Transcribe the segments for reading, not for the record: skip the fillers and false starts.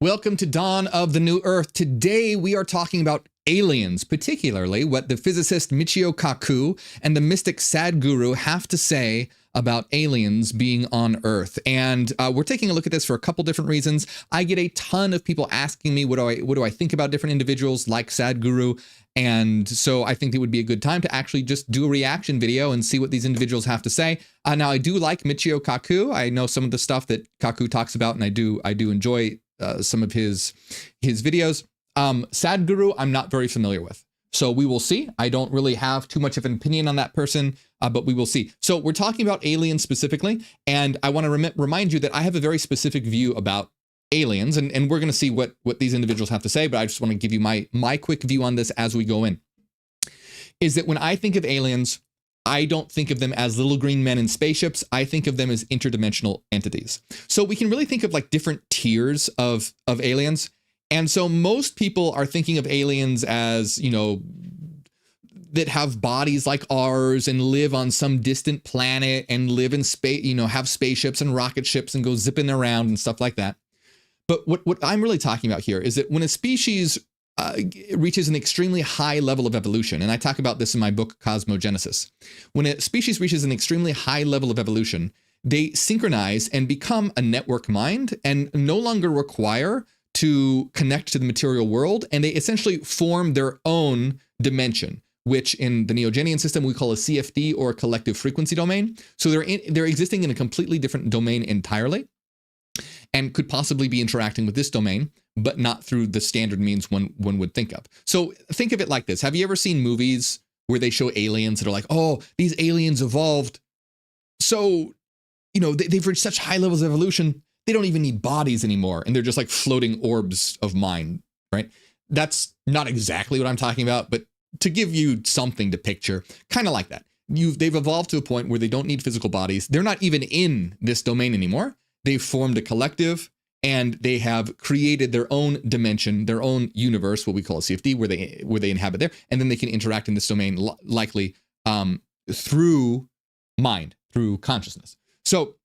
Welcome to Dawn of the New Earth. Today we are talking about aliens, particularly what the physicist Michio Kaku and the mystic Sadhguru have to say about aliens being on Earth. And we're taking a look at this for a couple different reasons. I get a ton of people asking me what do I think about different individuals like Sadhguru. And so I think it would be a good time to actually just do a reaction video and see what these individuals have to say. Now I do like Michio Kaku. I know some of the stuff that Kaku talks about, and I do enjoy some of his videos. Sadhguru, I'm not very familiar with. So we will see. I don't really have too much of an opinion on that person, but we will see. So we're talking about aliens specifically, and I want to remind you that I have a very specific view about aliens, and we're going to see what these individuals have to say, but I just want to give you my quick view on this as we go in. Is that when I think of aliens, I don't think of them as little green men in spaceships. I think of them as interdimensional entities. So we can really think of like different tiers of aliens. And so most people are thinking of aliens as, you know, that have bodies like ours and live on some distant planet and live in space, you know, have spaceships and rocket ships and go zipping around and stuff like that. But what I'm really talking about here is that when a species reaches an extremely high level of evolution, and I talk about this in my book, Cosmogenesis. When a species reaches an extremely high level of evolution, they synchronize and become a network mind and no longer require to connect to the material world, and they essentially form their own dimension, which in the Neogenian system we call a CFD, or a collective frequency domain. So they're existing in a completely different domain entirely, and could possibly be interacting with this domain, but not through the standard means one would think of. So think of it like this. Have you ever seen movies where they show aliens that are like, oh, these aliens evolved so, you know, they've reached such high levels of evolution, they don't even need bodies anymore, and they're just like floating orbs of mind, right? That's not exactly what I'm talking about, but to give you something to picture, kind of like that. They've evolved to a point where they don't need physical bodies. They're not even in this domain anymore. They've formed a collective, and they have created their own dimension, their own universe, what we call a CFD, where they inhabit there, and then they can interact in this domain likely through mind, through consciousness. So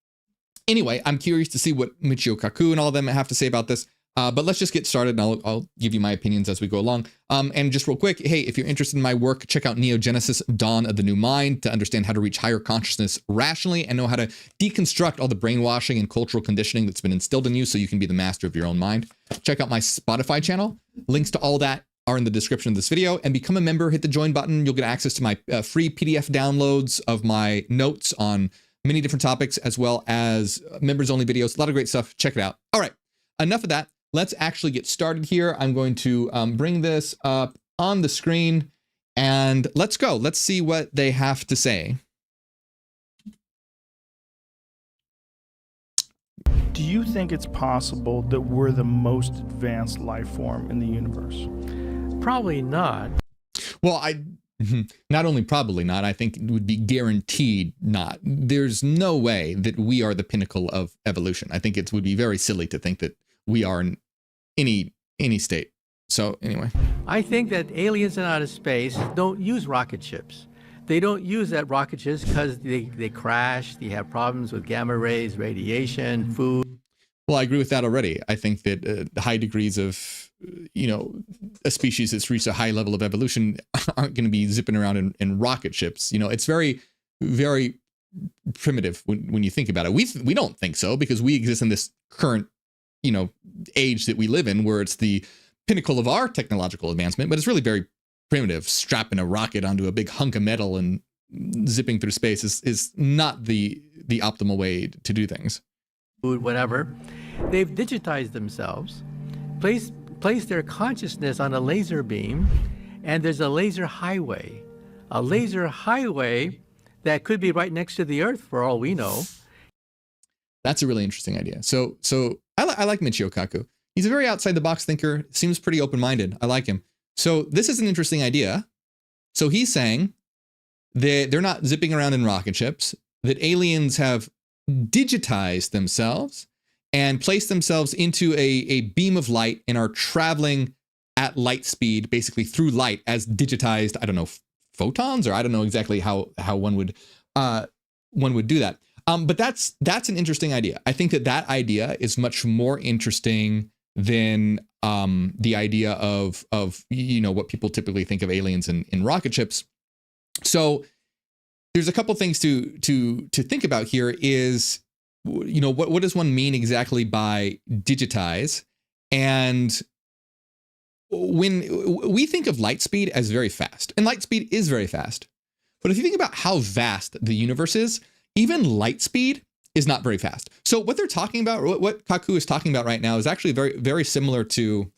anyway, I'm curious to see what Michio Kaku and all of them have to say about this. But let's just get started, and I'll give you my opinions as we go along. And just real quick, hey, if you're interested in my work, check out Neogenesis, Dawn of the New Mind, to understand how to reach higher consciousness rationally and know how to deconstruct all the brainwashing and cultural conditioning that's been instilled in you so you can be the master of your own mind. Check out my Spotify channel. Links to all that are in the description of this video. And become a member, hit the join button. You'll get access to my free PDF downloads of my notes on many different topics, as well as members-only videos. A lot of great stuff. Check it out. All right, enough of that. Let's actually get started here. I'm going to bring this up on the screen, and let's go. Let's see what they have to say. Do you think it's possible that we're the most advanced life form in the universe? Probably not. Well, not only probably not, I think it would be guaranteed not. There's no way that we are the pinnacle of evolution. I think it would be very silly to think that we are in any state. So anyway, I think that aliens in outer space don't use rocket ships. They don't use that rocket ships because they crash. They have problems with gamma rays, radiation, food. Well, I agree with that already. I think that high degrees of, you know, a species that's reached a high level of evolution aren't going to be zipping around in rocket ships. You know, it's very, very primitive when you think about it. We don't think so, because we exist in this current, you know, age that we live in, where it's the pinnacle of our technological advancement, but it's really very primitive. Strapping a rocket onto a big hunk of metal and zipping through space is not the optimal way to do things. Food, whatever. They've digitized themselves, placed their consciousness on a laser beam, and there's a laser highway. A laser highway that could be right next to the Earth for all we know. That's a really interesting idea. So I like Michio Kaku. He's a very outside the box thinker, seems pretty open-minded. I like him. So this is an interesting idea. So he's saying that they're not zipping around in rocket ships, that aliens have digitized themselves and placed themselves into a beam of light and are traveling at light speed, basically through light, as digitized, I don't know, photons, or I don't know exactly how one would do that. But that's an interesting idea. I think that idea is much more interesting than the idea of what people typically think of aliens in rocket ships. So there's a couple things to think about here is, what does one mean exactly by digitize? And when we think of light speed as very fast, and light speed is very fast, but if you think about how vast the universe is, even light speed is not very fast. So what they're talking about, what Kaku is talking about right now, is actually very, very similar to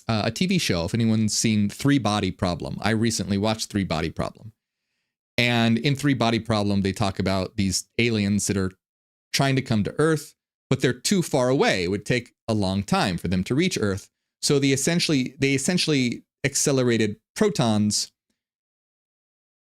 a TV show. If anyone's seen Three Body Problem, I recently watched Three Body Problem. And in Three Body Problem, they talk about these aliens that are trying to come to Earth, but they're too far away. It would take a long time for them to reach Earth. So they essentially accelerated protons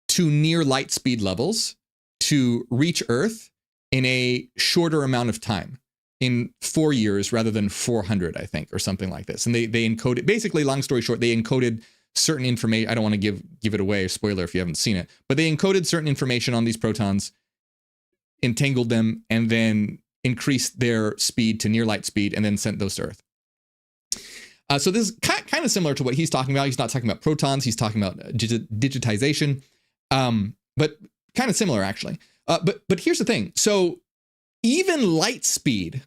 to near light speed levels to reach Earth in a shorter amount of time, in 4 years rather than 400, I think, or something like this. And they encoded, basically, long story short, they encoded certain information. I don't want to give it away, spoiler if you haven't seen it, but they encoded certain information on these protons, entangled them, and then increased their speed to near light speed, and then sent those to Earth. So this is kind of similar to what he's talking about. He's not talking about protons. He's talking about digitization, but kind of similar, actually. But here's the thing. So even light speed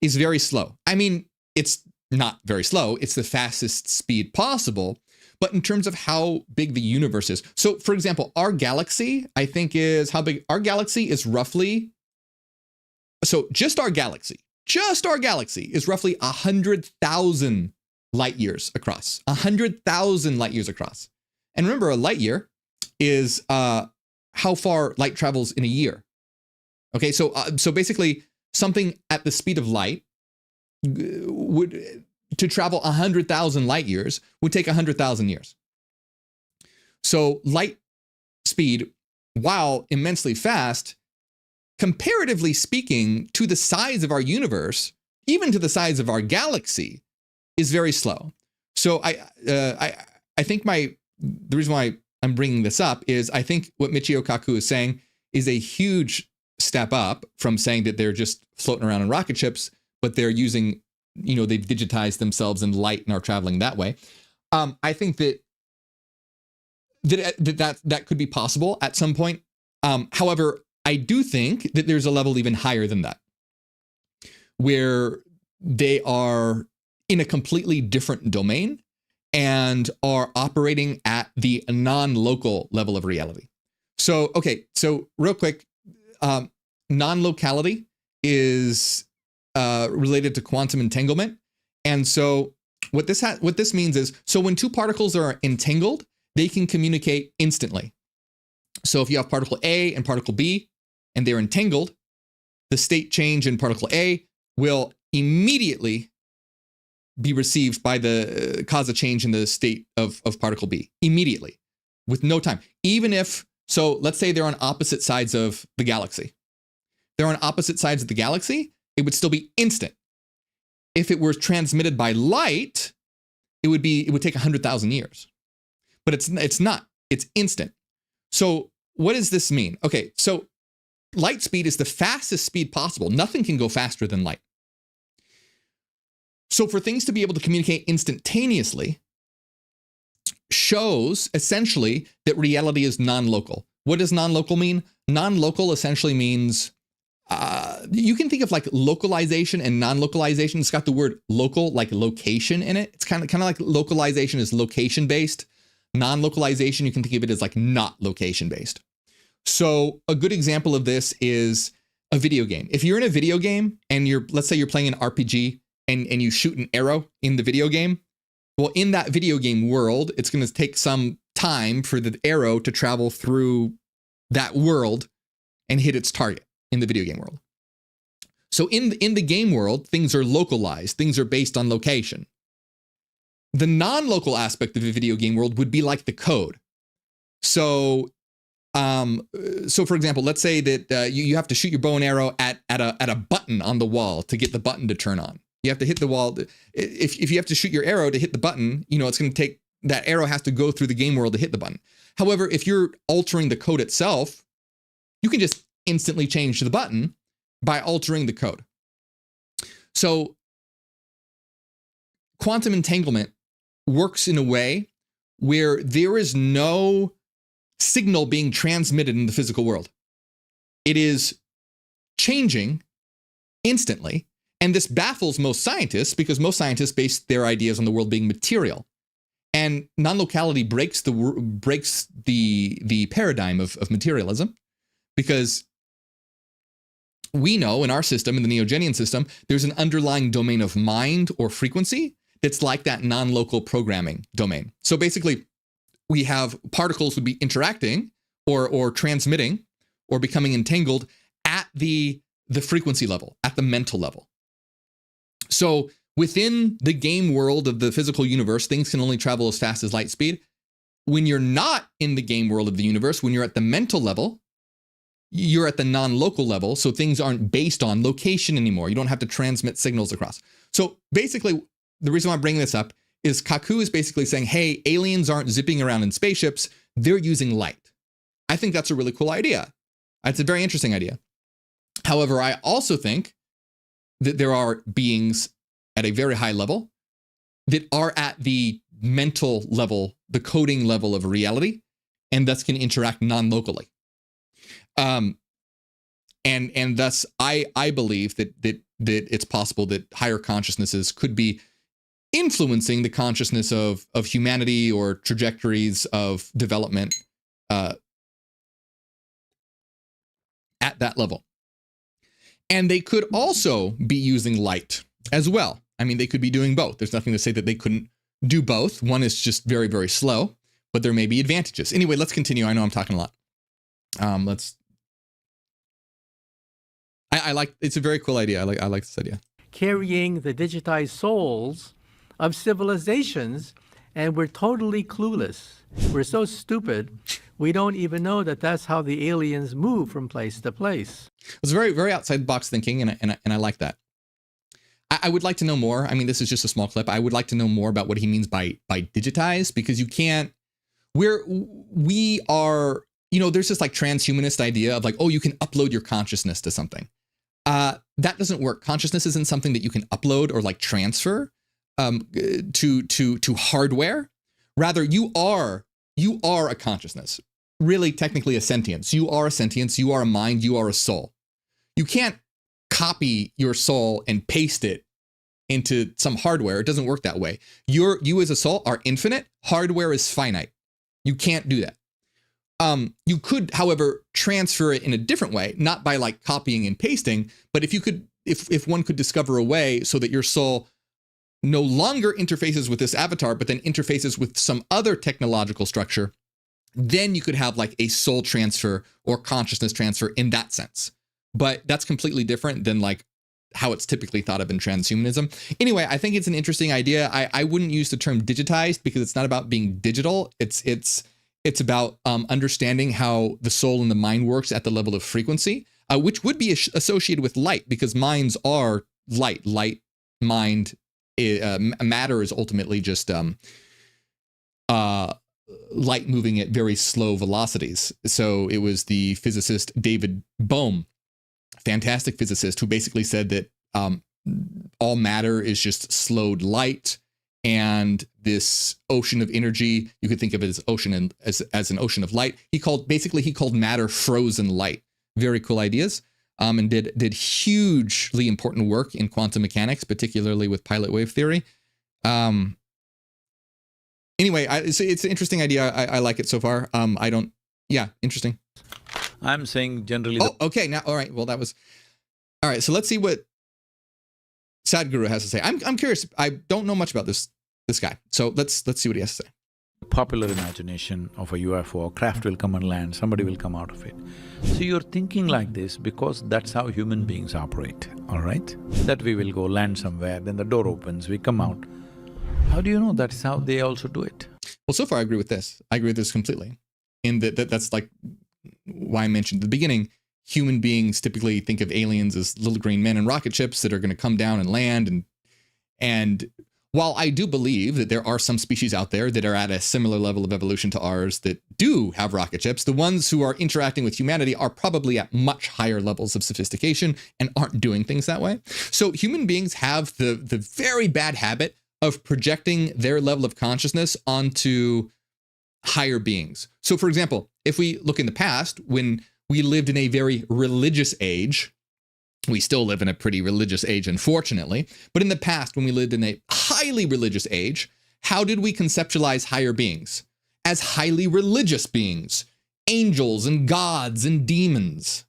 is very slow. I mean, it's not very slow. It's the fastest speed possible. But in terms of how big the universe is. So, for example, our galaxy, I think, is how big? Our galaxy is roughly. So just our galaxy is roughly 100,000 light years across. 100,000 light years across. And remember, a light year is how far light travels in a year. Okay, so basically, something at the speed of light to travel 100,000 light years would take 100,000 years. So light speed, while immensely fast, comparatively speaking, to the size of our universe, even to the size of our galaxy, is very slow. So I think the reason why I'm bringing this up is I think what Michio Kaku is saying is a huge step up from saying that they're just floating around in rocket ships, but they're using, they've digitized themselves in light and are traveling that way. I think that could be possible at some point. However, I do think that there's a level even higher than that, where they are in a completely different domain and are operating at the non-local level of reality. So, okay, so real quick, non-locality is related to quantum entanglement. And so what this means is, so when two particles are entangled, they can communicate instantly. So if you have particle A and particle B, and they're entangled, the state change in particle A will immediately be received by the cause a change in the state of particle B, immediately, with no time. Even if, so let's say they're on opposite sides of the galaxy. They're on opposite sides of the galaxy, it would still be instant. If it were transmitted by light, it would take 100,000 years. But it's not, it's instant. So what does this mean? Okay, so light speed is the fastest speed possible. Nothing can go faster than light. So for things to be able to communicate instantaneously shows essentially that reality is non-local. What does non-local mean? Non-local essentially means, you can think of like localization and non-localization. It's got the word local, like location in it. It's kind of like localization is location based. Non-localization, you can think of it as like not location based. So a good example of this is a video game. If you're in a video game and let's say you're playing an RPG and you shoot an arrow in the video game, well, in that video game world, it's going to take some time for the arrow to travel through that world and hit its target in the video game world. So in the game world, things are localized. Things are based on location. The non-local aspect of the video game world would be like the code. So for example, let's say that you have to shoot your bow and arrow at a button on the wall to get the button to turn on. You have to hit the wall. If you have to shoot your arrow to hit the button, it's going to take, that arrow has to go through the game world to hit the button. However, if you're altering the code itself, you can just instantly change the button by altering the code. So quantum entanglement works in a way where there is no signal being transmitted in the physical world. It is changing instantly. And this baffles most scientists because most scientists base their ideas on the world being material. And non-locality breaks the paradigm of materialism, because we know in our system, in the Neogenian system, there's an underlying domain of mind or frequency that's like that non-local programming domain. So basically, we have particles would be interacting or transmitting or becoming entangled at the frequency level, at the mental level. So within the game world of the physical universe, things can only travel as fast as light speed. When you're not in the game world of the universe, when you're at the mental level, you're at the non-local level, so things aren't based on location anymore. You don't have to transmit signals across. So basically, the reason why I'm bringing this up is Kaku is basically saying, hey, aliens aren't zipping around in spaceships, they're using light. I think that's a really cool idea. It's a very interesting idea. However, I also think that there are beings at a very high level that are at the mental level, the coding level of reality, and thus can interact non-locally. And thus I believe that it's possible that higher consciousnesses could be influencing the consciousness of humanity or trajectories of development at that level. And they could also be using light as well. I mean, they could be doing both. There's nothing to say that they couldn't do both. One is just very, very slow, but there may be advantages. Anyway, let's continue. I know I'm talking a lot. I like, it's a very cool idea. I like this idea. Carrying the digitized souls of civilizations, and we're totally clueless. We're so stupid, we don't even know that that's how the aliens move from place to place. It's very, very outside the box thinking, and I like that. I would like to know more. I mean, this is just a small clip. I would like to know more about what he means by digitized, because you can't, we are, you know, there's this like transhumanist idea of like, oh, you can upload your consciousness to something. That doesn't work. Consciousness isn't something that you can upload or like transfer to hardware. Rather, you are a consciousness, really technically a sentience. You are a sentience, you are a mind, you are a soul. You can't copy your soul and paste it into some hardware. It doesn't work that way. You as a soul are infinite. Hardware is finite. You can't do that. You could, however, transfer it in a different way, not by like copying and pasting, but if one could discover a way so that your soul no longer interfaces with this avatar, but then interfaces with some other technological structure, then you could have like a soul transfer or consciousness transfer in that sense. But that's completely different than like how it's typically thought of in transhumanism. Anyway, I think it's an interesting idea. I wouldn't use the term digitized because it's not about being digital. It's about understanding how the soul and the mind works at the level of frequency, which would be associated with light, because minds are light, mind. Matter is ultimately just light moving at very slow velocities. So it was the physicist David Bohm, fantastic physicist, who basically said that all matter is just slowed light, and this ocean of energy, you could think of it as ocean as an ocean of light. He called matter frozen light. Very cool ideas. And did hugely important work in quantum mechanics, particularly with pilot wave theory. Anyway, it's an interesting idea. I like it so far. Interesting. I'm saying generally. Oh, okay. Now, all right. Well, all right. So let's see what Sadhguru has to say. I'm curious. I don't know much about this guy. So let's see what he has to say. Popular imagination of a UFO, a craft will come and land, somebody will come out of it. So you're thinking like this because that's how human beings operate, all right? That we will go land somewhere, then the door opens, we come out. How do you know that's how they also do it? Well, so far I agree with this. I agree with this completely. In that's like why I mentioned at the beginning, human beings typically think of aliens as little green men in rocket ships that are gonna come down and land, and while I do believe that there are some species out there that are at a similar level of evolution to ours that do have rocket ships, the ones who are interacting with humanity are probably at much higher levels of sophistication and aren't doing things that way. So human beings have the very bad habit of projecting their level of consciousness onto higher beings. So, for example, if we look in the past, when we lived in a very religious age, we still live in a pretty religious age, unfortunately, but in the past, when we lived in a highly religious age, how did we conceptualize higher beings? As highly religious beings, angels and gods and demons.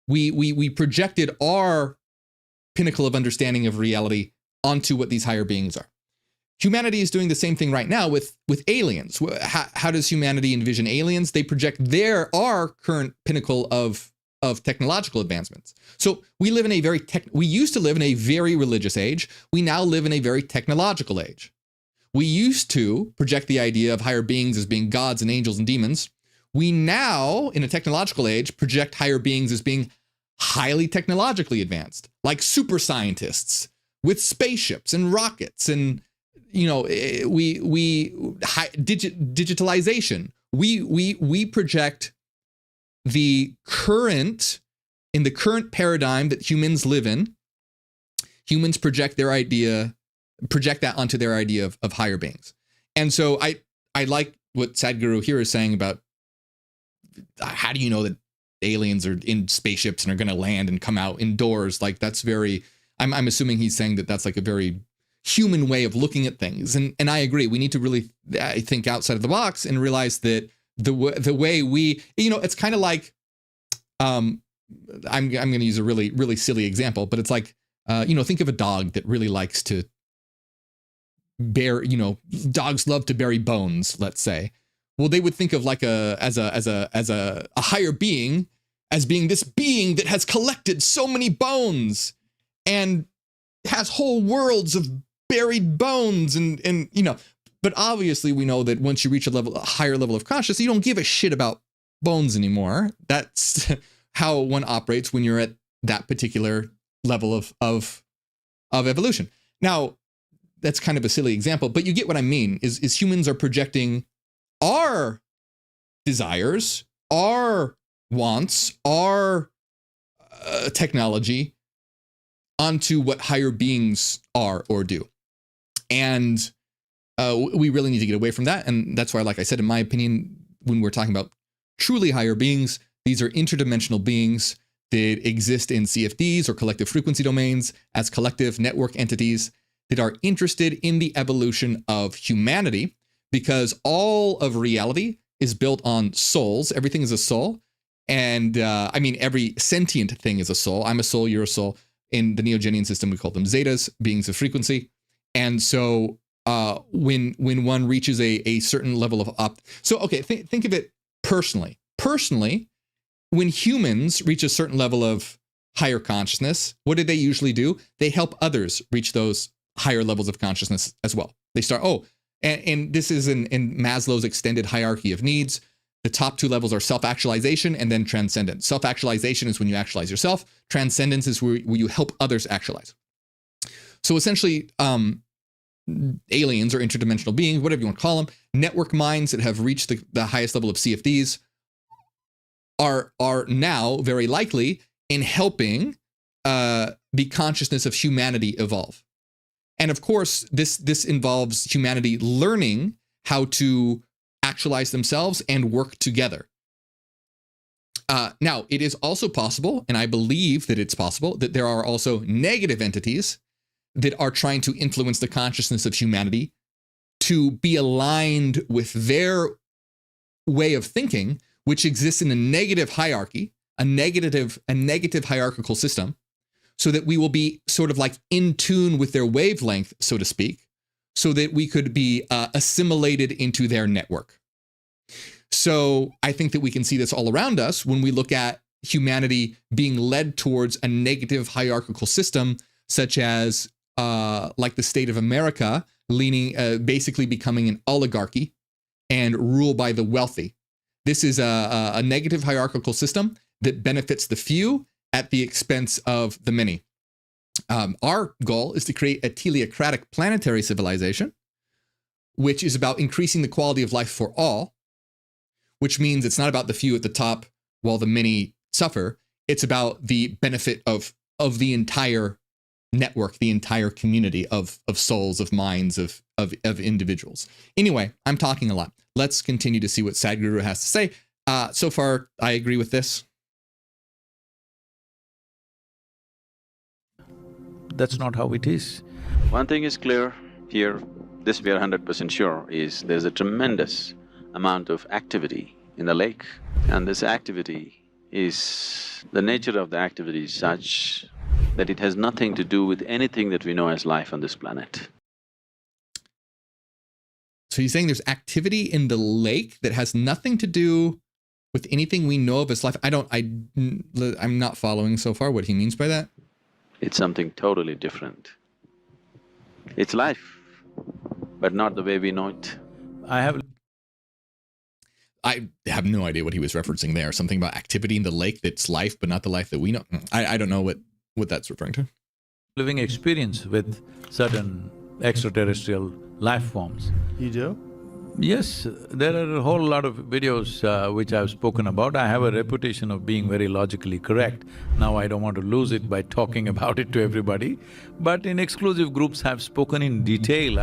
We projected our pinnacle of understanding of reality onto what these higher beings are. Humanity is doing the same thing right now with aliens. How does humanity envision aliens? They project our current pinnacle of technological advancements. So we used to live in a very religious age. We now live in a very technological age. We used to project the idea of higher beings as being gods and angels and demons. We now, in a technological age, project higher beings as being highly technologically advanced, like super scientists with spaceships and rockets and, digitalization. We project in the current paradigm that humans live in, humans project that onto their idea of higher beings. And so I like what Sadhguru here is saying about how do you know that aliens are in spaceships and are going to land and come out indoors? Like that's I'm assuming he's saying that that's like a very human way of looking at things. And I agree. We need to really think outside of the box and realize that the way we, it's kind of like, I'm going to use a really, really silly example, but it's like, think of a dog that really likes to dogs love to bury bones, let's say. Well, they would think of like as a higher being as being this being that has collected so many bones and has whole worlds of buried bones and but obviously we know that once you reach a higher level of consciousness, you don't give a shit about bones anymore. That's how one operates when you're at that particular level of evolution. Now, that's kind of a silly example, but you get what I mean, is humans are projecting our desires, our wants, our technology onto what higher beings are or do. And we really need to get away from that. And that's why, like I said, in my opinion, when we're talking about truly higher beings, these are interdimensional beings that exist in CFDs or collective frequency domains as collective network entities that are interested in the evolution of humanity, because all of reality is built on souls. Everything is a soul. And every sentient thing is a soul. I'm a soul, you're a soul. In the Neogenian system, we call them zetas, beings of frequency. And so when one reaches a certain level of think of it personally. Personally, when humans reach a certain level of higher consciousness, what do they usually do? They help others reach those higher levels of consciousness as well. They start, and this is in Maslow's extended hierarchy of needs. The top two levels are self-actualization and then transcendence. Self-actualization is when you actualize yourself. Transcendence is where you help others actualize. So essentially, aliens or interdimensional beings, whatever you want to call them, network minds that have reached the highest level of CFDs are now very likely in helping the consciousness of humanity evolve. And of course, this involves humanity learning how to actualize themselves and work together. Now, it is also possible, and I believe that it's possible, that there are also negative entities that are trying to influence the consciousness of humanity to be aligned with their way of thinking, which exists in a negative hierarchy, a negative hierarchical system, so that we will be sort of like in tune with their wavelength, so to speak, so that we could be assimilated into their network. So I think that we can see this all around us when we look at humanity being led towards a negative hierarchical system, such as like the state of America basically becoming an oligarchy and rule by the wealthy. This is a negative hierarchical system that benefits the few at the expense of the many. Our goal is to create a teleocratic planetary civilization, which is about increasing the quality of life for all, which means it's not about the few at the top while the many suffer. It's about the benefit of the entire network the entire community of souls, of minds, of individuals. Anyway, I'm talking a lot. Let's continue to see what Sadhguru has to say. So far, I agree with this. That's not how it is. One thing is clear here, this we are 100% sure, is there's a tremendous amount of activity in the lake, and this activity is… the nature of the activity is such that it has nothing to do with anything that we know as life on this planet. So he's saying there's activity in the lake that has nothing to do with anything we know of as life. I'm not following so far what he means by that. It's something totally different. It's life, but not the way we know it. I have I have no idea what he was referencing there. Something about activity in the lake that's life, but not the life that we know. I don't know what that's referring to. living experience with certain extraterrestrial life forms. You do? Yes, there are a whole lot of videos which I've spoken about. I have a reputation of being very logically correct. Now I don't want to lose it by talking about it to everybody, but in exclusive groups I've spoken in detail.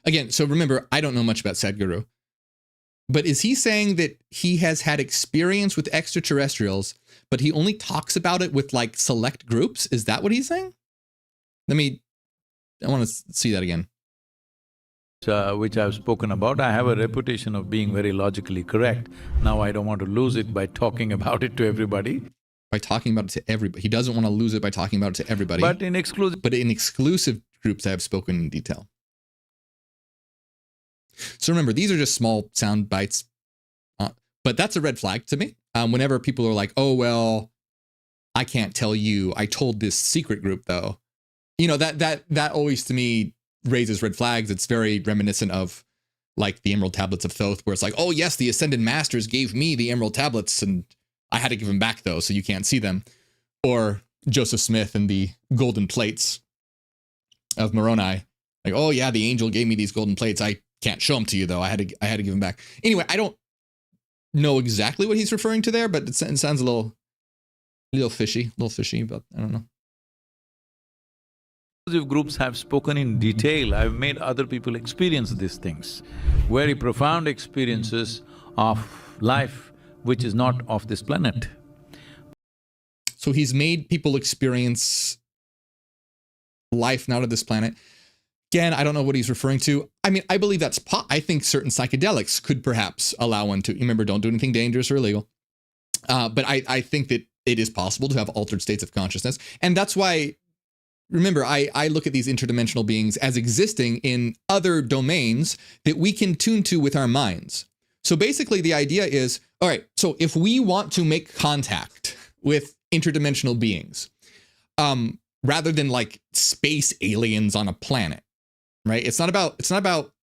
Again, so remember, I don't know much about Sadhguru, but is he saying that he has had experience with extraterrestrials, but he only talks about it with like select groups? Is that what he's saying? I want to see that again. Which I've spoken about. I have a reputation of being very logically correct. Now I don't want to lose it by talking about it to everybody. By talking about it to everybody. He doesn't want to lose it by talking about it to everybody. But in exclusive groups, I have spoken in detail. So remember, these are just small sound bites, but that's a red flag to me. Whenever people are like, oh, well, I can't tell you, I told this secret group though. You know, that always to me raises red flags. It's very reminiscent of like the Emerald Tablets of Thoth, where it's like, oh yes, the Ascended Masters gave me the Emerald Tablets and I had to give them back though, so you can't see them. Or Joseph Smith and the golden plates of Moroni. Like, oh yeah, the angel gave me these golden plates. I can't show them to you though. I had to give them back. Anyway, I don't know exactly what he's referring to there, but it sounds a little fishy, but I don't know. exclusive groups have spoken in detail. I've made other people experience these things, very profound experiences of life which is not of this planet. So he's made people experience life not of this planet. Again, I don't know what he's referring to. I mean, I believe that's I think certain psychedelics could perhaps allow one to. Remember, don't do anything dangerous or illegal. But I think that it is possible to have altered states of consciousness. And that's why, remember, I look at these interdimensional beings as existing in other domains that we can tune to with our minds. So basically the idea is, all right, so if we want to make contact with interdimensional beings, rather than like space aliens on a planet, right? It's not about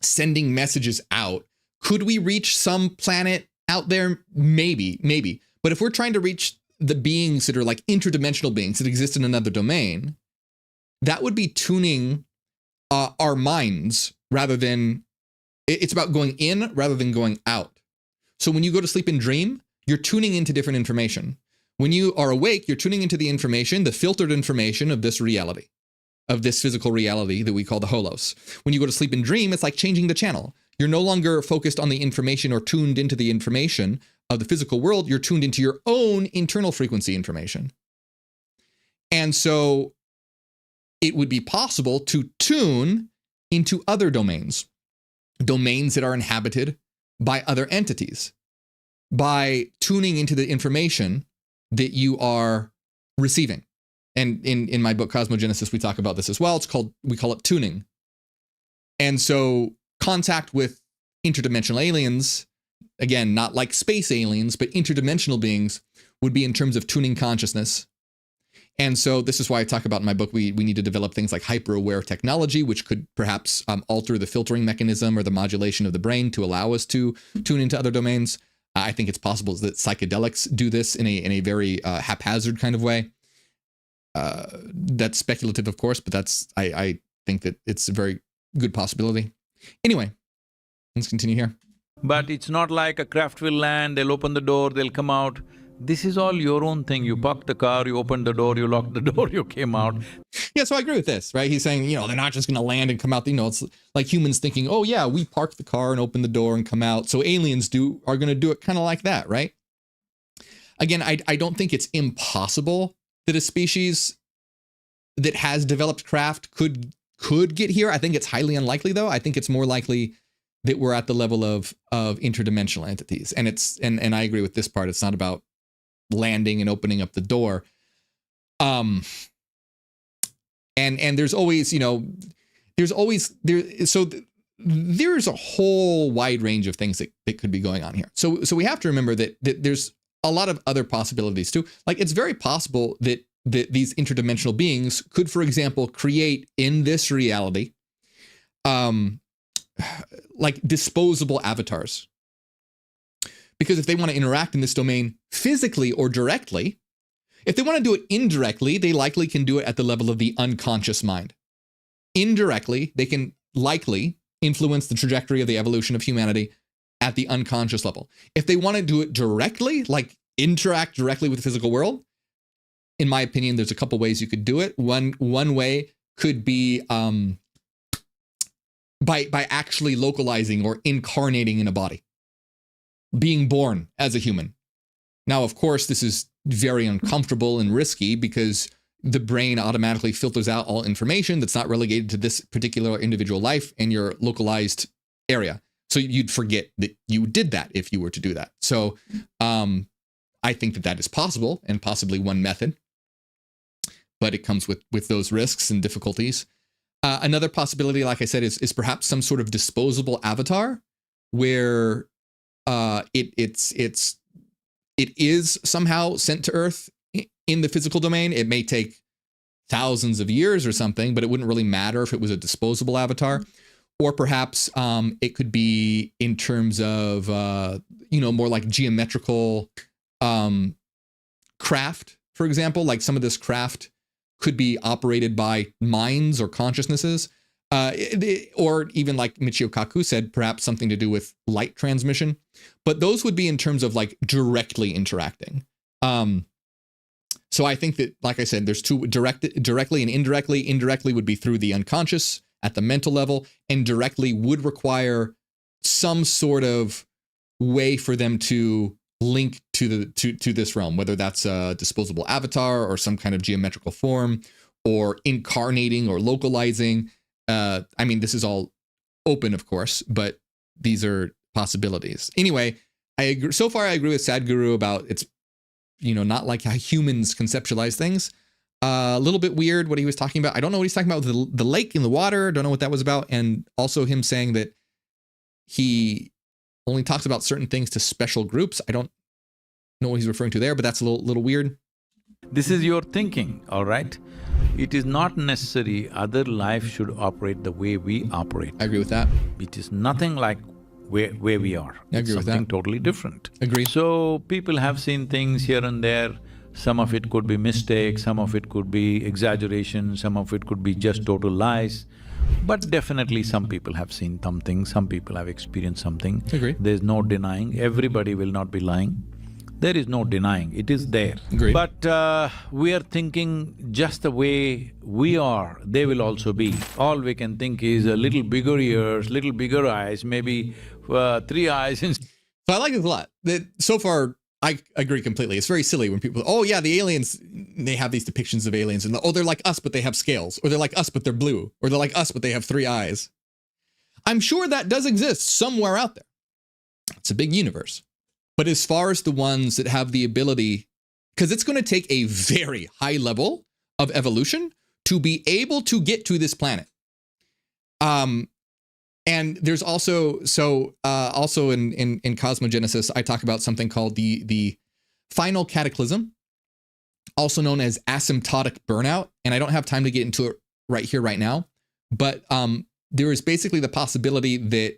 sending messages out. Could we reach some planet out there? Maybe. But if we're trying to reach the beings that are like interdimensional beings that exist in another domain, that would be tuning our minds rather than, it's about going in rather than going out. So when you go to sleep and dream, you're tuning into different information. When you are awake, you're tuning into the information, the filtered information of this reality, of this physical reality that we call the holos. When you go to sleep and dream, it's like changing the channel. You're no longer focused on the information or tuned into the information of the physical world. You're tuned into your own internal frequency information. And so it would be possible to tune into other domains that are inhabited by other entities, by tuning into the information that you are receiving. And in my book, Cosmogenesis, we talk about this as well. We call it tuning. And so contact with interdimensional aliens, again, not like space aliens, but interdimensional beings, would be in terms of tuning consciousness. And so this is why I talk about in my book, we need to develop things like hyper-aware technology, which could perhaps alter the filtering mechanism or the modulation of the brain to allow us to tune into other domains. I think it's possible that psychedelics do this in a very haphazard kind of way. That's speculative, of course, but I think that it's a very good possibility. Anyway, let's continue here. But it's not like a Craftville land, they'll open the door, they'll come out. This is all your own thing. You parked the car, you opened the door, you locked the door, you came out. Yeah, so I agree with this, right? He's saying, they're not just going to land and come out. It's like humans thinking, oh yeah, we park the car and open the door and come out. So aliens are going to do it kind of like that, right? Again, I don't think it's impossible that a species that has developed craft could get here. I think it's highly unlikely, though. I think it's more likely that we're at the level of interdimensional entities. And I agree with this part. It's not about landing and opening up the door. And there's always, there's a whole wide range of things that could be going on here. So we have to remember that there's a lot of other possibilities too. Like, it's very possible that these interdimensional beings could, for example, create in this reality, like disposable avatars. Because if they want to interact in this domain physically or directly, if they want to do it indirectly, they likely can do it at the level of the unconscious mind. Indirectly, they can likely influence the trajectory of the evolution of humanity at the unconscious level. If they want to do it directly, like interact directly with the physical world, in my opinion, there's a couple ways you could do it. One way could be by actually localizing or incarnating in a body, being born as a human. Now, of course, this is very uncomfortable and risky because the brain automatically filters out all information that's not relegated to this particular individual life in your localized area. So you'd forget that you did that if you were to do that. So I think that is possible and possibly one method, but it comes with those risks and difficulties. Another possibility, like I said, is perhaps some sort of disposable avatar where it is somehow sent to Earth in the physical domain. It may take thousands of years or something, but it wouldn't really matter if it was a disposable avatar. Or perhaps it could be in terms of, more like geometrical craft, for example. Like some of this craft could be operated by minds or consciousnesses. Or even like Michio Kaku said, perhaps something to do with light transmission. But those would be in terms of like directly interacting. So I think that, like I said, there's two: directly and indirectly. Indirectly would be through the unconscious at the mental level, and directly would require some sort of way for them to link to this realm, whether that's a disposable avatar or some kind of geometrical form, or incarnating or localizing. I mean, this is all open, of course, but these are possibilities. Anyway, I agree. So far, I agree with Sadhguru about it's, not like how humans conceptualize things. A little bit weird what he was talking about. I don't know what he's talking about with the lake and the water. Don't know what that was about. And also him saying that he only talks about certain things to special groups. I don't know what he's referring to there, but that's a little weird. This is your thinking, all right? It is not necessary other life should operate the way we operate. I agree with that. It is nothing like where we are. I agree with that. Something totally different. Agree. So people have seen things here and there. Some of it could be mistake, some of it could be exaggeration, some of it could be just total lies. But definitely some people have seen something, some people have experienced something. Agree. There's no denying, everybody will not be lying. There is no denying, it is there. Agreed. But we are thinking just the way we are, they will also be. All we can think is a little bigger ears, little bigger eyes, maybe 3 eyes instead. So I like this a lot. So far, I agree completely. It's very silly when people, oh yeah, the aliens, they have these depictions of aliens and they're like us, but they have scales, or they're like us, but they're blue, or they're like us, but they have 3 eyes. I'm sure that does exist somewhere out there. It's a big universe. But as far as the ones that have the ability, because it's going to take a very high level of evolution to be able to get to this planet. And there's also, also in cosmogenesis, I talk about something called the final cataclysm, also known as asymptotic burnout. And I don't have time to get into it right here, right now. But there is basically the possibility that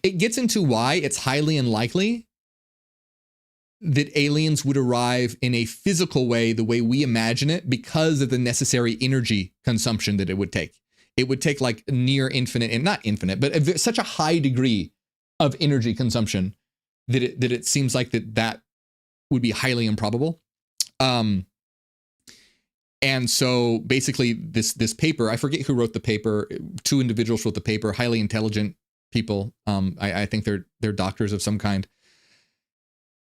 it gets into why it's highly unlikely that aliens would arrive in a physical way, the way we imagine it, because of the necessary energy consumption that it would take. It would take like near infinite, and not infinite, but such a high degree of energy consumption that it seems like that would be highly improbable. And so basically this paper, I forget who wrote the paper. 2 individuals wrote the paper, highly intelligent people. I think they're doctors of some kind.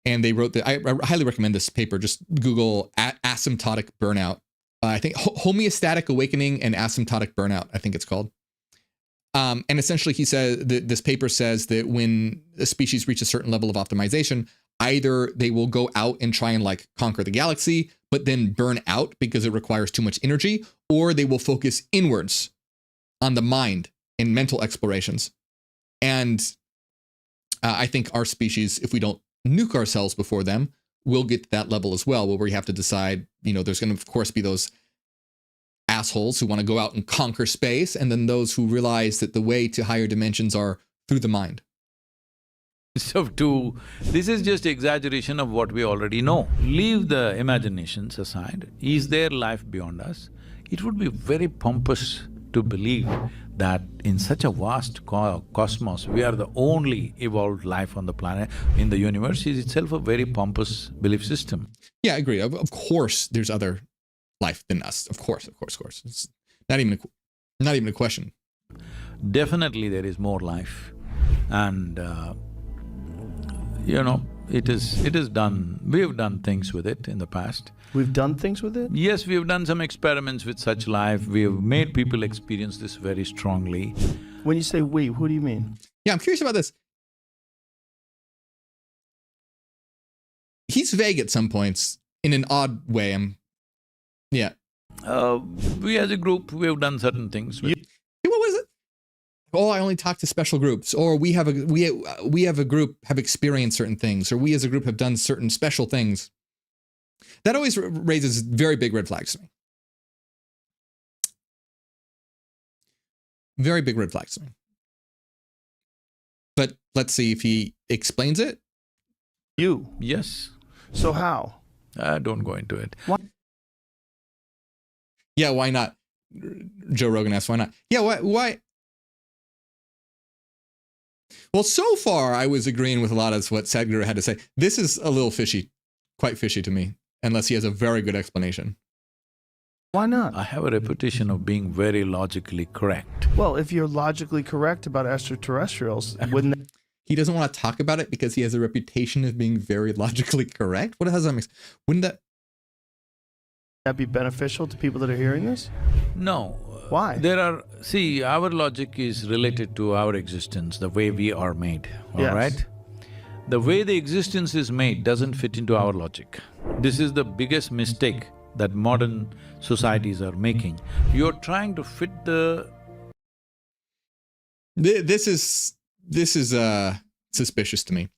And they wrote I highly recommend this paper. Just Google asymptotic burnout. I think homeostatic awakening and asymptotic burnout, I think it's called. And essentially he says this paper says that when a species reach a certain level of optimization, either they will go out and try and like conquer the galaxy, but then burn out because it requires too much energy, or they will focus inwards on the mind and mental explorations. And I think our species, if we don't nuke ourselves before them, will get to that level as well, where we have to decide, there's going to, of course, be those assholes who want to go out and conquer space, and then those who realize that the way to higher dimensions are through the mind. So this is just exaggeration of what we already know. Leave the imaginations aside. Is there life beyond us? It would be very pompous to believe that in such a vast cosmos, we are the only evolved life on the planet. In the universe is itself a very pompous belief system. Yeah, I agree. Of course there's other life than us. Of course. It's not even a question. Definitely there is more life, and it is done… we've done things with it in the past. We've done things with it? Yes, we've done some experiments with such life. We've made people experience this very strongly. When you say we, who do you mean? Yeah, I'm curious about this. He's vague at some points in an odd way. Yeah. We as a group, we've done certain things with… What was it? Oh, I only talk to special groups, or we have a group have experienced certain things, or we as a group have done certain special things. That always raises very big red flags to me. Very big red flags to me. But let's see if he explains it. You? Yes. So how? Don't go into it. Why? Yeah, why not? Joe Rogan asks, why not? Yeah, why? Well, so far I was agreeing with a lot of what Sadhguru had to say. This is a little fishy, quite fishy to me, unless he has a very good explanation. Why not? I have a reputation of being very logically correct. Well, if you're logically correct about extraterrestrials, wouldn't that… He doesn't want to talk about it because he has a reputation of being very logically correct? What does that mean? Wouldn't that be beneficial to people that are hearing this? No. Why? See, our logic is related to our existence, the way we are made, all right? The way the existence is made doesn't fit into our logic. This is the biggest mistake that modern societies are making. You're trying to fit the… This is suspicious to me.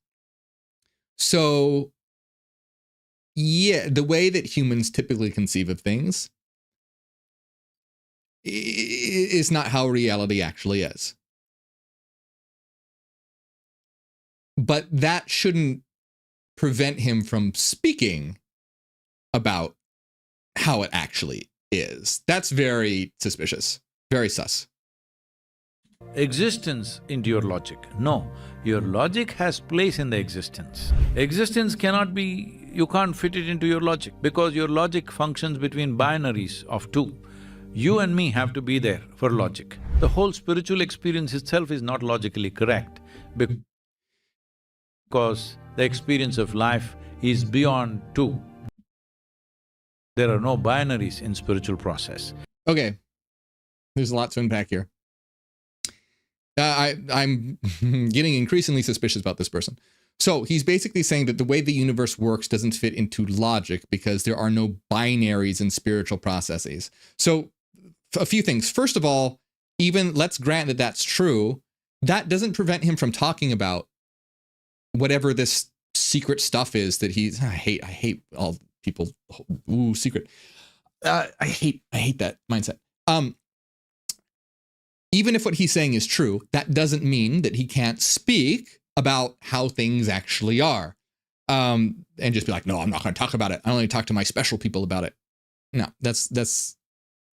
So, yeah, the way that humans typically conceive of things is not how reality actually is. But that shouldn't prevent him from speaking about how it actually is. That's very suspicious, very sus. Existence into your logic. No, your logic has place in the existence. Existence cannot be… you can't fit it into your logic because your logic functions between binaries of 2. You and me have to be there for logic. The whole spiritual experience itself is not logically correct because the experience of life is beyond 2. There are no binaries in spiritual process. Okay, there's a lot to unpack here. I'm getting increasingly suspicious about this person. So he's basically saying that the way the universe works doesn't fit into logic because there are no binaries in spiritual processes. So a few things. First of all, even let's grant that that's true, that doesn't prevent him from talking about whatever this secret stuff is that he's… I hate all people… ooh, secret. I hate that mindset. Even if what he's saying is true, that doesn't mean that he can't speak about how things actually are. And just be like, no, I'm not going to talk about it. I only talk to my special people about it. No, that's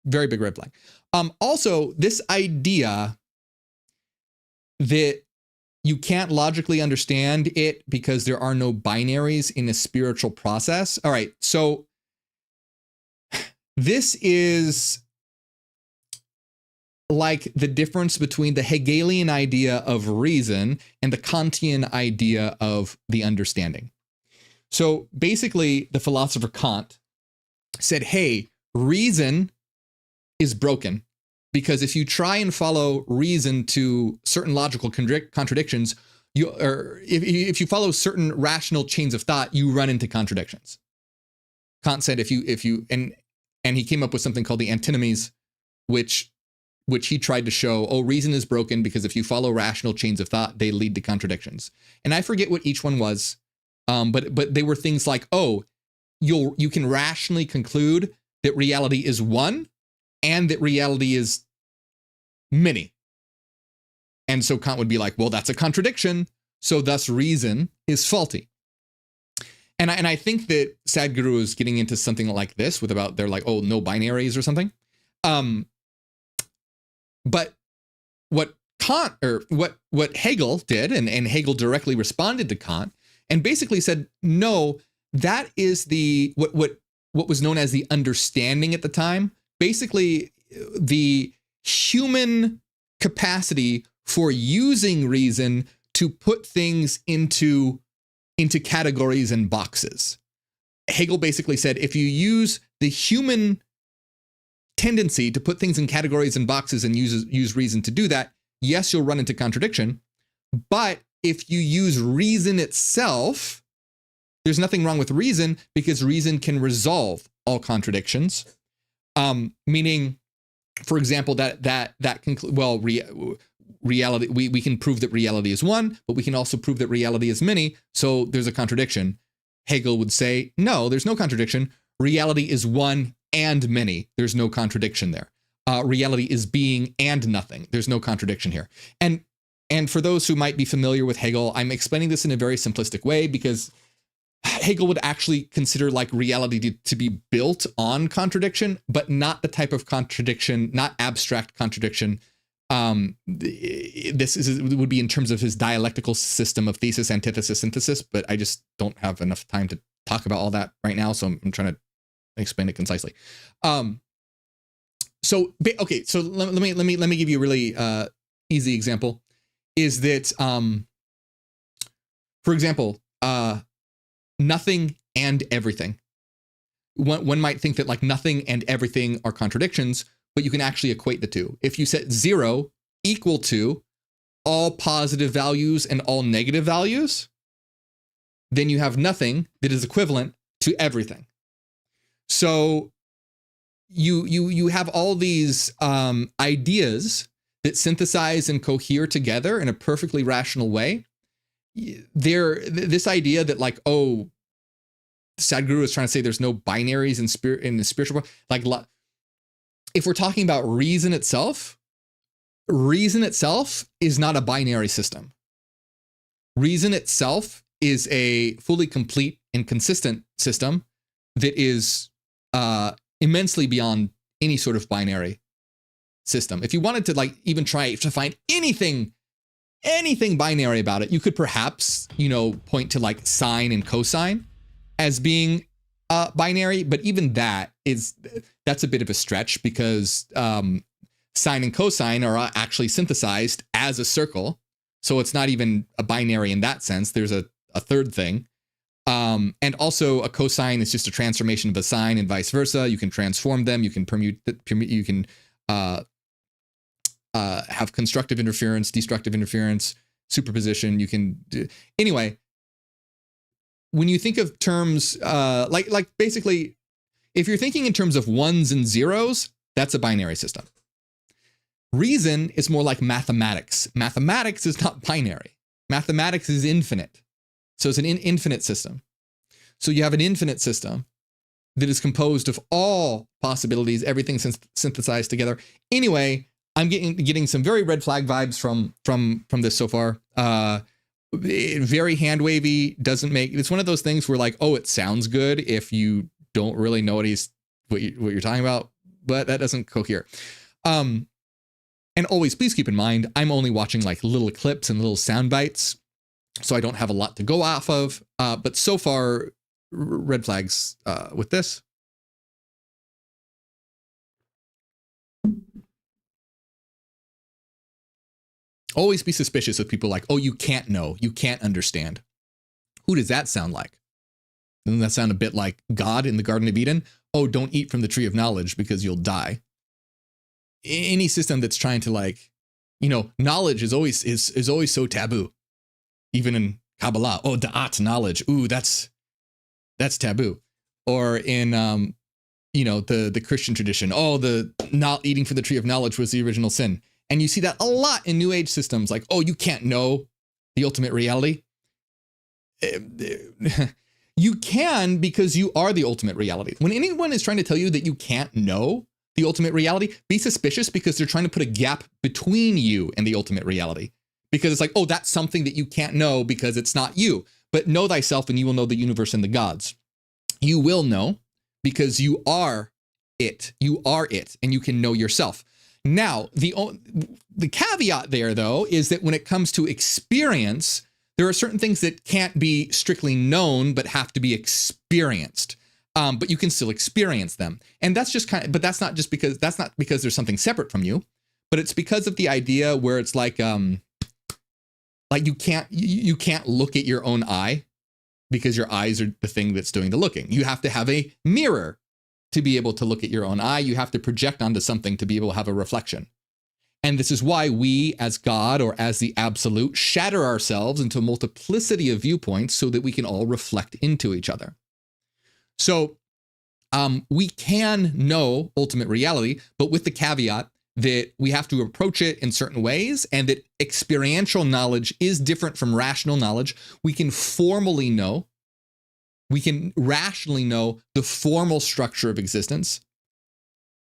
very big red flag. Also, this idea that you can't logically understand it because there are no binaries in a spiritual process. All right, so this is like the difference between the Hegelian idea of reason and the Kantian idea of the understanding. So basically, the philosopher Kant said, hey, reason is broken because if you try and follow reason to certain logical contradictions, if you follow certain rational chains of thought, you run into contradictions. Kant said and he came up with something called the antinomies, which he tried to show, reason is broken because if you follow rational chains of thought, they lead to contradictions. And I forget what each one was, but they were things like, you can rationally conclude that reality is one and that reality is many. And so Kant would be like, well, that's a contradiction, so thus reason is faulty. And I think that Sadhguru is getting into something like this with about they're like, no binaries or something. But what Kant or what Hegel did, and Hegel directly responded to Kant and basically said, no, that is what was known as the understanding at the time. Basically, the human capacity for using reason to put things into categories and boxes. Hegel basically said, if you use the human tendency to put things in categories and boxes and use reason to do that, yes, you'll run into contradiction. But if you use reason itself, there's nothing wrong with reason because reason can resolve all contradictions. Meaning, for example, reality, we can prove that reality is one, but we can also prove that reality is many. So there's a contradiction. Hegel would say, no, there's no contradiction. Reality is one and many. There's no contradiction there. Reality is being and nothing. There's no contradiction here. And for those who might be familiar with Hegel, I'm explaining this in a very simplistic way because Hegel would actually consider like reality to be built on contradiction, but not the type of contradiction, not abstract contradiction. This would be in terms of his dialectical system of thesis, antithesis, synthesis, but I just don't have enough time to talk about all that right now, so I'm trying to explain it concisely. So let me give you a really easy example. Is that, for example, nothing and everything. One might think that like nothing and everything are contradictions, but you can actually equate the two. If you set 0 equal to all positive values and all negative values, then you have nothing that is equivalent to everything. So you have all these ideas that synthesize and cohere together in a perfectly rational way. This idea that like, Sadhguru is trying to say there's no binaries in the spiritual world. Like, if we're talking about reason itself is not a binary system. Reason itself is a fully complete and consistent system that is immensely beyond any sort of binary system. If you wanted to like even try to find anything binary about it, you could perhaps, point to like sine and cosine as being binary, but even that's a bit of a stretch because sine and cosine are actually synthesized as a circle. So it's not even a binary in that sense. There's a third thing. And also a cosine is just a transformation of a sine and vice versa. You can transform them. You can you can have constructive interference, destructive interference, superposition. You can do, anyway, when you think of terms like basically, if you're thinking in terms of ones and zeros, that's a binary system. Reason is more like mathematics. Mathematics is not binary. Mathematics is infinite. So it's an infinite system. So you have an infinite system that is composed of all possibilities, everything synthesized together. Anyway, I'm getting some very red flag vibes from this so far. Very hand wavy, doesn't make, it's one of those things where like, it sounds good if you don't really know what you're talking about, but that doesn't cohere. And always, please keep in mind, I'm only watching like little clips and little sound bites, so I don't have a lot to go off of. But so far, red flags with this. Always be suspicious of people like, oh, you can't know, you can't understand. Who does that sound like? Doesn't that sound a bit like God in the Garden of Eden? Oh, don't eat from the tree of knowledge because you'll die. Any system that's trying to like, knowledge is always so taboo. Even in Kabbalah, oh, da'at, knowledge. Ooh, that's taboo. Or in the Christian tradition, oh, the not eating from the tree of knowledge was the original sin. And you see that a lot in New Age systems, like, oh, you can't know the ultimate reality. You can, because you are the ultimate reality. When anyone is trying to tell you that you can't know the ultimate reality, be suspicious, because they're trying to put a gap between you and the ultimate reality. Because it's like, oh, that's something that you can't know because it's not you. But know thyself and you will know the universe and the gods. You will know because you are it. You are it, and you can know yourself. Now, the caveat there, though, is that when it comes to experience, there are certain things that can't be strictly known, but have to be experienced. But you can still experience them. And that's just but that's not because there's something separate from you, but it's because of the idea where it's like you can't look at your own eye because your eyes are the thing that's doing the looking. You have to have a mirror to be able to look at your own eye. You have to project onto something to be able to have a reflection. And this is why we, as God or as the absolute, shatter ourselves into a multiplicity of viewpoints so that we can all reflect into each other. So we can know ultimate reality, but with the caveat that we have to approach it in certain ways, and that experiential knowledge is different from rational knowledge. We can formally know, we can rationally know the formal structure of existence.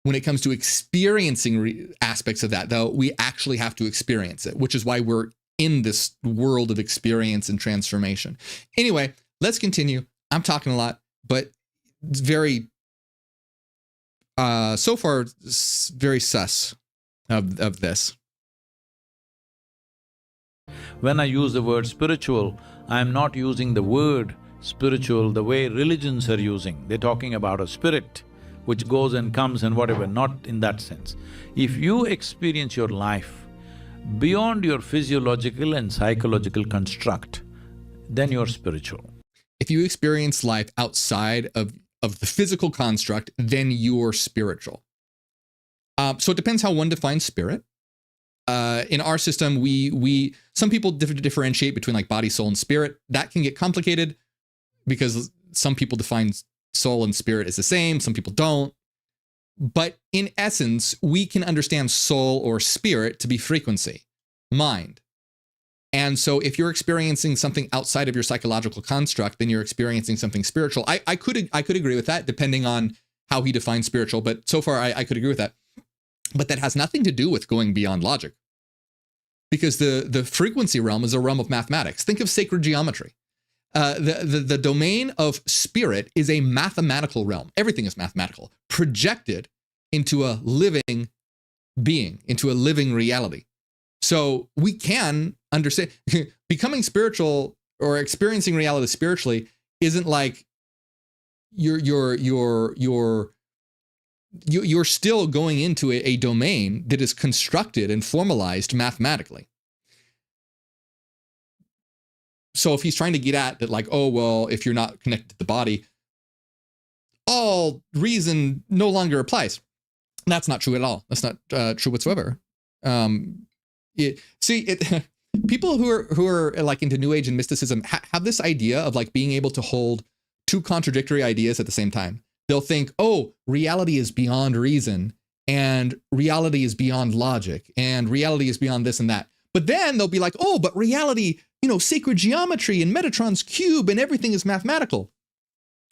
When it comes to experiencing aspects of that, though, we actually have to experience it, which is why we're in this world of experience and transformation. Anyway, let's continue. I'm talking a lot, but it's very, so far, very sus of this. When I use the word spiritual, I am not using the word spiritual the way religions are using. They're talking about a spirit which goes and comes and whatever, not in that sense. If you experience your life beyond your physiological and psychological construct, then you're spiritual. If you experience life outside of the physical construct, then you're spiritual. So it depends how one defines spirit. In our system, some people differentiate between like body, soul, and spirit. That can get complicated because some people define soul and spirit as the same, some people don't. But in essence, we can understand soul or spirit to be frequency, mind. And so if you're experiencing something outside of your psychological construct, then you're experiencing something spiritual. I could agree with that, depending on how he defines spiritual, but so far I could agree with that. But that has nothing to do with going beyond logic. Because the frequency realm is a realm of mathematics. Think of sacred geometry. The domain of spirit is a mathematical realm. Everything is mathematical, projected into a living being, into a living reality. So we can understand becoming spiritual or experiencing reality spiritually isn't like you're still going into a domain that is constructed and formalized mathematically. So if he's trying to get at that, like, oh, well, if you're not connected to the body, all reason no longer applies. That's not true at all. That's not true whatsoever. People who are like into New Age and mysticism have this idea of like being able to hold two contradictory ideas at the same time. They'll think, oh, reality is beyond reason, and reality is beyond logic, and reality is beyond this and that. But then they'll be like, oh, but reality, sacred geometry and Metatron's cube and everything is mathematical.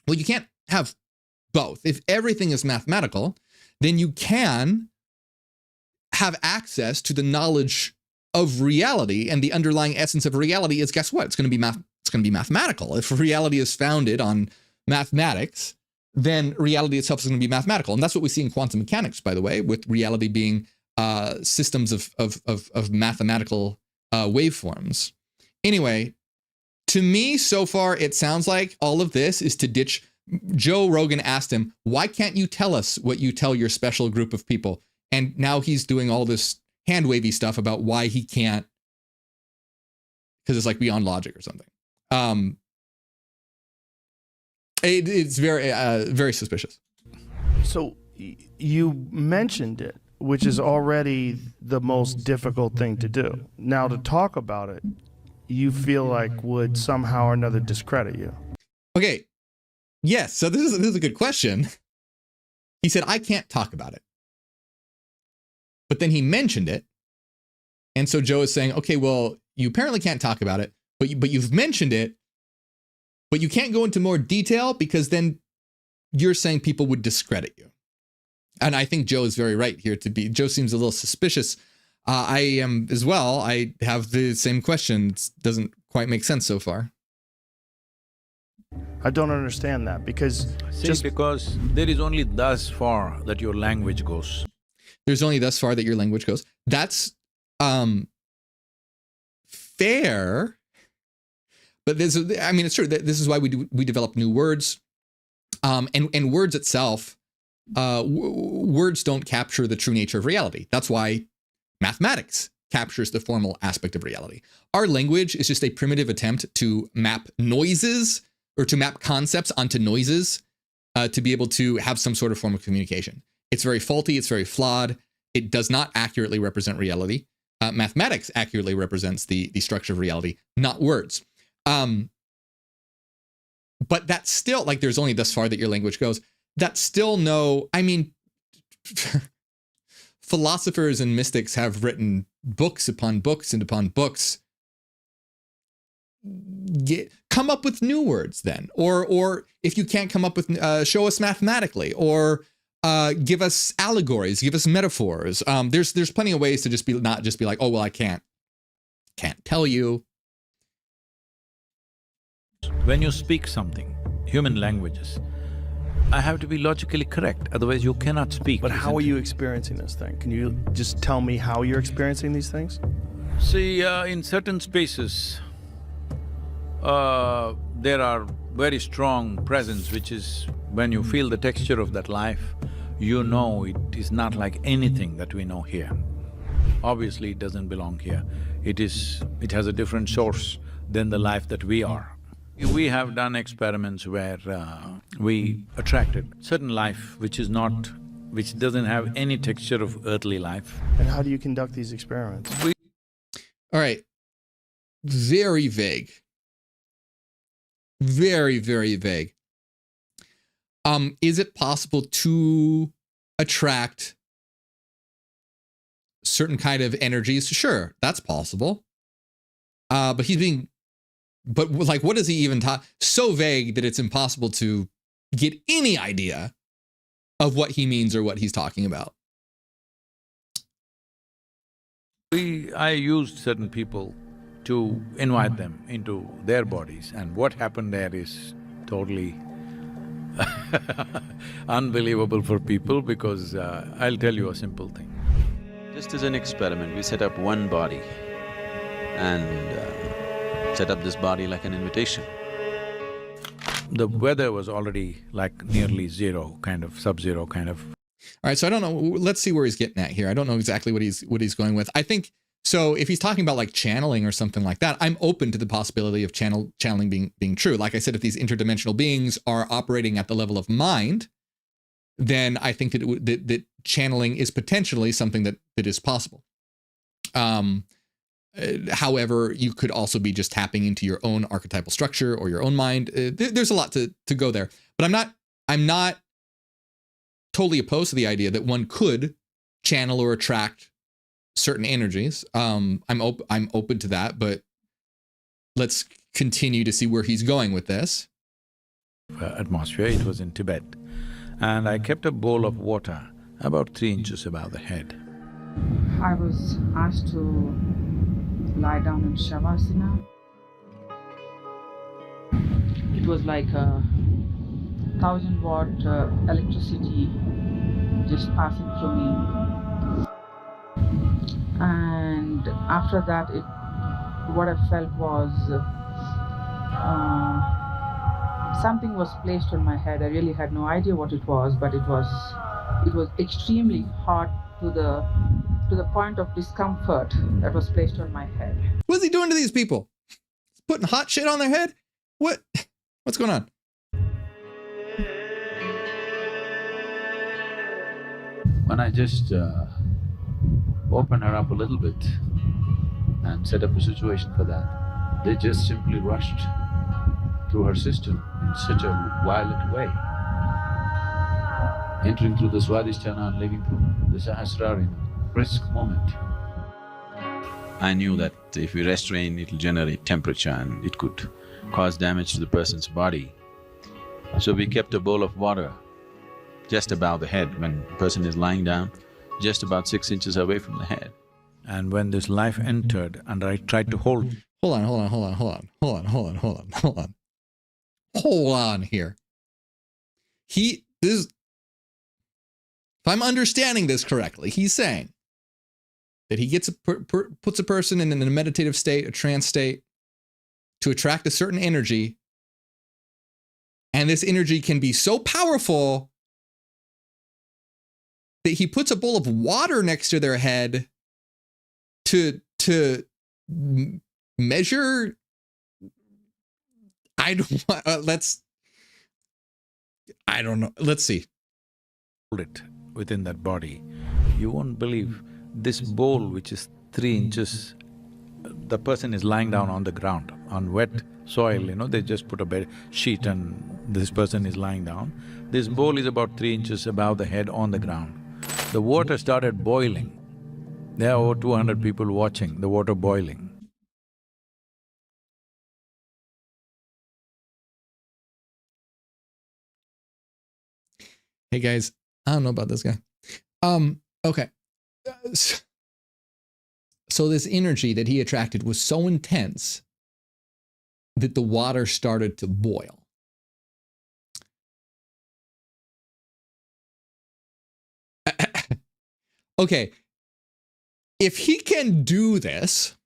Well, you can't have both. If everything is mathematical, then you can have access to the knowledge of reality, and the underlying essence of reality is, guess what? It's going to be mathematical. If reality is founded on mathematics, then reality itself is going to be mathematical. And that's what we see in quantum mechanics, by the way, with reality being systems of mathematical waveforms. Anyway, to me, so far, it sounds like all of this is to ditch. Joe Rogan asked him, why can't you tell us what you tell your special group of people? And now he's doing all this hand wavy stuff about why he can't, because it's like beyond logic or something. It's very, very suspicious. So you mentioned it, which is already the most difficult thing to do. Now to talk about it, you feel like would somehow or another discredit you. Okay. Yes. So this is a good question. He said, I can't talk about it. But then he mentioned it. And so Joe is saying, okay, well, you apparently can't talk about it, but you've mentioned it, but you can't go into more detail because then you're saying people would discredit you. And I think Joe is very right here Joe seems a little suspicious. I am as well. I have the same question. It doesn't quite make sense so far. I don't understand that because because there is only thus far that your language goes. There's only thus far that your language goes. That's fair, but it's true that this is why we develop new words, and words itself, words don't capture the true nature of reality. That's why mathematics captures the formal aspect of reality. Our language is just a primitive attempt to map noises or to map concepts onto noises to be able to have some sort of form of communication. It's very faulty. It's very flawed. It does not accurately represent reality. Mathematics accurately represents the structure of reality, not words. But that's still, like, there's only thus far that your language goes. That's still philosophers and mystics have written books upon books and upon books. Come up with new words then, or if you can't come up with, show us mathematically, or give us allegories, give us metaphors. There's plenty of ways to not just be like, oh well, I can't tell you. When you speak something, human languages, I have to be logically correct, otherwise you cannot speak. But how are you experiencing this thing? Can you just tell me how you're experiencing these things? See, in certain spaces, there are very strong presence, which is when you feel the texture of that life, you know it is not like anything that we know here. Obviously, it doesn't belong here. It has a different source than the life that we are. We have done experiments where we attracted certain life which doesn't have any texture of earthly life. And how do you conduct these experiments? All right. Very vague. Very, very vague. Is it possible to attract certain kind of energies? Sure, that's possible. But what does he even talk? So vague that it's impossible to get any idea of what he means or what he's talking about. I used certain people to invite them into their bodies, and what happened there is totally unbelievable for people, because I'll tell you a simple thing. Just as an experiment, we set up one body and set up this body like an invitation. The weather was already like nearly zero, kind of sub-zero kind of. All right, so I don't know, let's see where he's getting at here. I don't know exactly what he's going with. I think, so if he's talking about like channeling or something like that, I'm open to the possibility of channeling being true. Like I said, if these interdimensional beings are operating at the level of mind, then I think that channeling is potentially something that is possible. However, you could also be just tapping into your own archetypal structure or your own mind. There's a lot to go there, but I'm not totally opposed to the idea that one could channel or attract certain energies. I'm open to that, but let's continue to see where he's going with this. Atmosphere, it was in Tibet, and I kept a bowl of water about 3 inches above the head. I was asked to lie down in Shavasana. It was like a 1000-watt electricity just passing through me. After that, what I felt was something was placed on my head. I really had no idea what it was, but it was extremely hot to the point of discomfort that was placed on my head. What's he doing to these people? He's putting hot shit on their head? What's going on? When I just opened her up a little bit and set up a situation for that, they just simply rushed through her system in such a violent way, entering through the Swadhisthana and leaving through the Sahasrara in a brisk moment. I knew that if we restrain, it'll generate temperature and it could cause damage to the person's body. So we kept a bowl of water just above the head when the person is lying down, just about 6 inches away from the head. And when this life entered and I tried to hold… Hold on here. If I'm understanding this correctly, he's saying that he gets puts a person in a meditative state, a trance state, to attract a certain energy, and this energy can be so powerful that he puts a bowl of water next to their head to measure. I don't know. Let's see. hold it within that body. You won't believe this bowl which is 3 inches, the person is lying down on the ground, on wet soil, they just put a bed sheet and this person is lying down. This bowl is about 3 inches above the head on the ground. The water started boiling. There are over 200 people watching, the water boiling. Hey guys, I don't know about this guy. Okay. So this energy that he attracted was so intense that the water started to boil. Okay. If he can do this,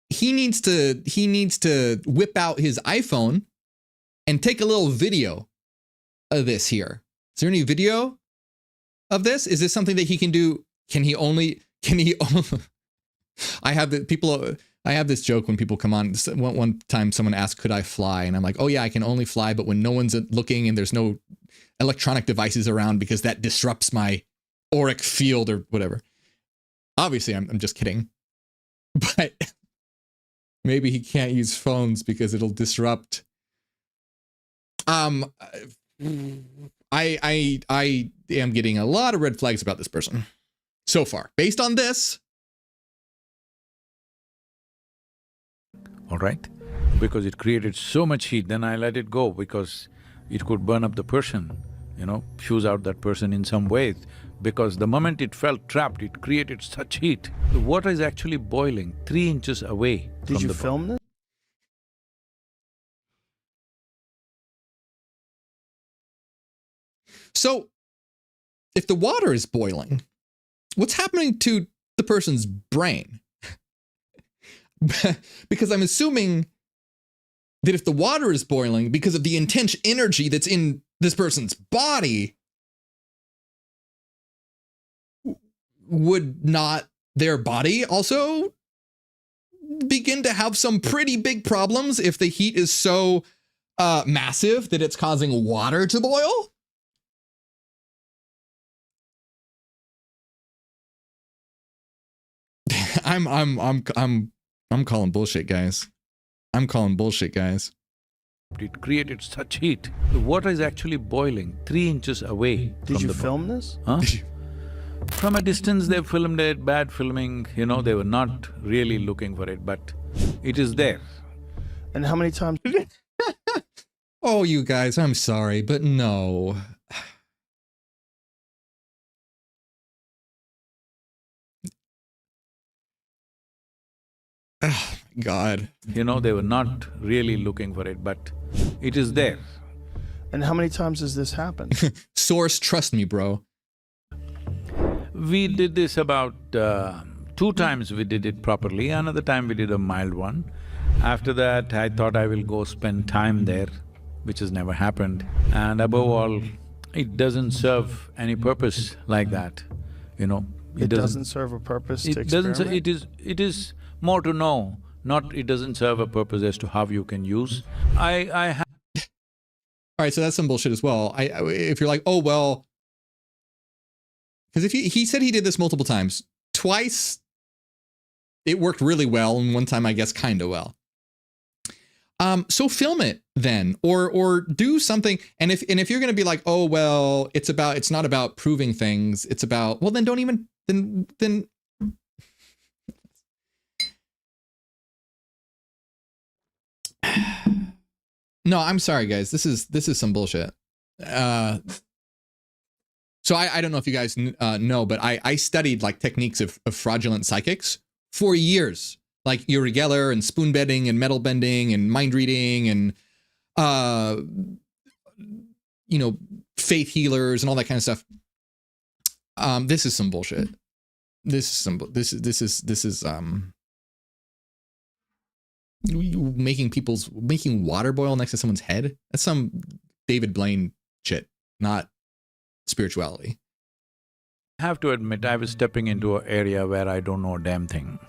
he needs to whip out his iPhone and take a little video of this here. Is there any video of this? Is this something that he can do? Can he only I have this joke when people come on. One time someone asked, could I fly? And I'm like, oh yeah, I can only fly, but when no one's looking and there's no electronic devices around because that disrupts my auric field or whatever. Obviously, I'm just kidding. But maybe he can't use phones because it'll disrupt. I am getting a lot of red flags about this person so far. Based on this. All right? Because it created so much heat, then I let it go because it could burn up the person, fuse out that person in some way. Because the moment it felt trapped, it created such heat. The water is actually boiling 3 inches away from the… Did you film this? So, if the water is boiling, what's happening to the person's brain? Because I'm assuming that if the water is boiling because of the intense energy that's in this person's body, would not their body also begin to have some pretty big problems if the heat is so massive that it's causing water to boil? I'm calling bullshit, guys. I'm calling bullshit, guys. It created such heat. The water is actually boiling 3 inches away. Did you film this? Huh? From a distance they filmed it, bad filming, they were not really looking for it, but it is there. And how many times… Oh, you guys, I'm sorry, but no. Oh, my God. They were not really looking for it, but it is there. And how many times has this happened? Source, trust me, bro. We did this about 2 times we did it properly, another time we did a mild one. After that, I thought I will go spend time there, which has never happened. And above all, it doesn't serve any purpose like that, you know. It doesn't serve a purpose to experiment? It is more to know, not it doesn't serve a purpose as to how you can use. I have… All right, so that's some bullshit as well. If you're like, oh, well, because if he said he did this multiple times, twice it worked really well, and one time I guess kind of well. So film it then, or do something. And if you're gonna be like, oh well, it's not about proving things, it's about, well then don't even then. No, I'm sorry guys, this is some bullshit. So I don't know if you guys know, but I studied like techniques of fraudulent psychics for years, like Uri Geller and spoon bending and metal bending and mind reading and you know, faith healers and all that kind of stuff. This is some bullshit. This is making water boil next to someone's head. That's some David Blaine shit, not spirituality. I have to admit, I was stepping into an area where I don't know a damn thing,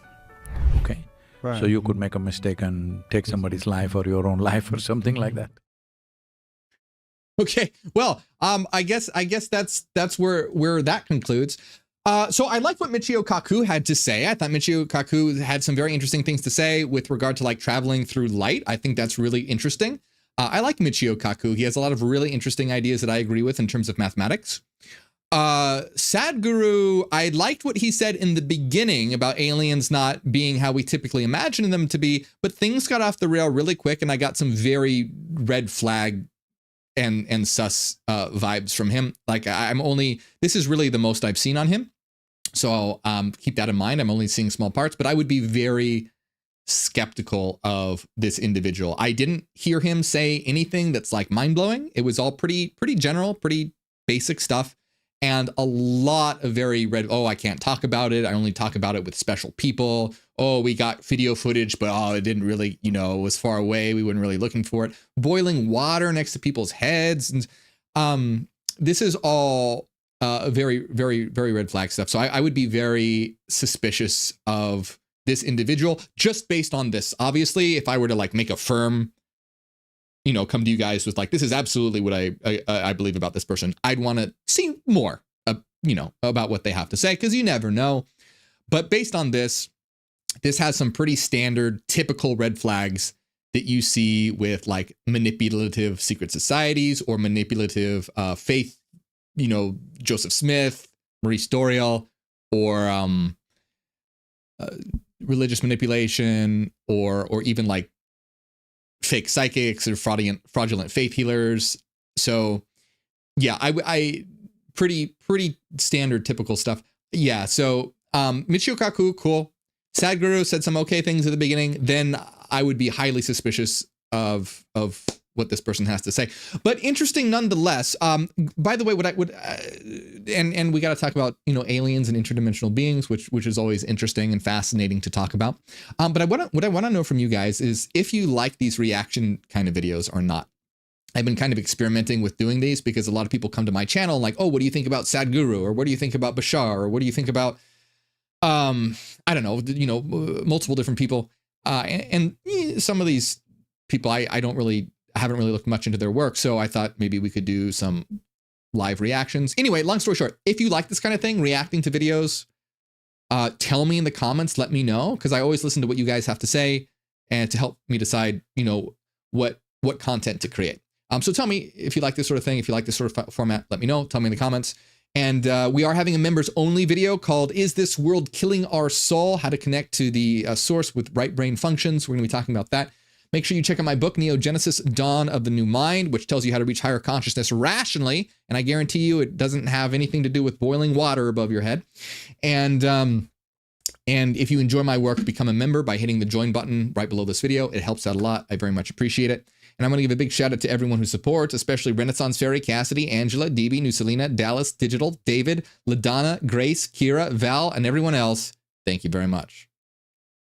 okay? Right. So you could make a mistake and take somebody's life or your own life or something like that. Okay, well, I guess that's where that concludes. So I like what Michio Kaku had to say. I thought Michio Kaku had some very interesting things to say with regard to like traveling through light. I think that's really interesting. I like Michio Kaku. He has a lot of really interesting ideas that I agree with in terms of mathematics. Sadhguru, I liked what he said in the beginning about aliens not being how we typically imagine them to be, but things got off the rail really quick and I got some very red flag and sus vibes from him. Like this is really the most I've seen on him. So keep that in mind. I'm only seeing small parts, but I would be very skeptical of this individual. I didn't hear him say anything that's like mind-blowing. It was all pretty general, pretty basic stuff. And a lot of very red, oh, I can't talk about it. I only talk about it with special people. Oh, we got video footage, but oh, it didn't really, you know, it was far away. We weren't really looking for it. Boiling water next to people's heads. And this is all very red flag stuff. So I would be very suspicious of this individual just based on this. Obviously, if I were to like make a firm, you know, come to you guys with like, this is absolutely what I believe about this person, I'd want to see more, you know, about what they have to say, because you never know. But based on this has some pretty standard, typical red flags that you see with like manipulative secret societies or manipulative faith, you know, Joseph Smith, Maurice Doriel, or religious manipulation, or even like fake psychics or fraudulent faith healers. So yeah, I pretty standard, typical stuff. Yeah. So Michio Kaku, cool. Sadhguru said some okay things at the beginning. Then I would be highly suspicious of what this person has to say, but interesting nonetheless. By the way, what I would, and we got to talk about, you know, aliens and interdimensional beings, which is always interesting and fascinating to talk about. But what I want to know from you guys is if you like these reaction kind of videos or not. I've been kind of experimenting with doing these because a lot of people come to my channel and like, oh, what do you think about Sadhguru? Or what do you think about Bashar? Or what do you think about, I don't know, you know, multiple different people. And some of these people, I haven't really looked much into their work. So I thought maybe we could do some live reactions. Anyway, long story short, if you like this kind of thing, reacting to videos, tell me in the comments, let me know, because I always listen to what you guys have to say and to help me decide, you know, what content to create. So tell me if you like this sort of thing, if you like this sort of format, let me know, tell me in the comments. And we are having a members only video called Is This World Killing Our Soul? How to Connect to the Source with Right Brain Functions. We're going to be talking about that. Make sure you check out my book, Neogenesis, Dawn of the New Mind, which tells you how to reach higher consciousness rationally. And I guarantee you it doesn't have anything to do with boiling water above your head. And And if you enjoy my work, become a member by hitting the join button right below this video. It helps out a lot. I very much appreciate it. And I'm going to give a big shout out to everyone who supports, especially Renaissance Fairy, Cassidy, Angela, DB, Nucelina, Dallas, Digital, David, LaDonna, Grace, Kira, Val, and everyone else. Thank you very much.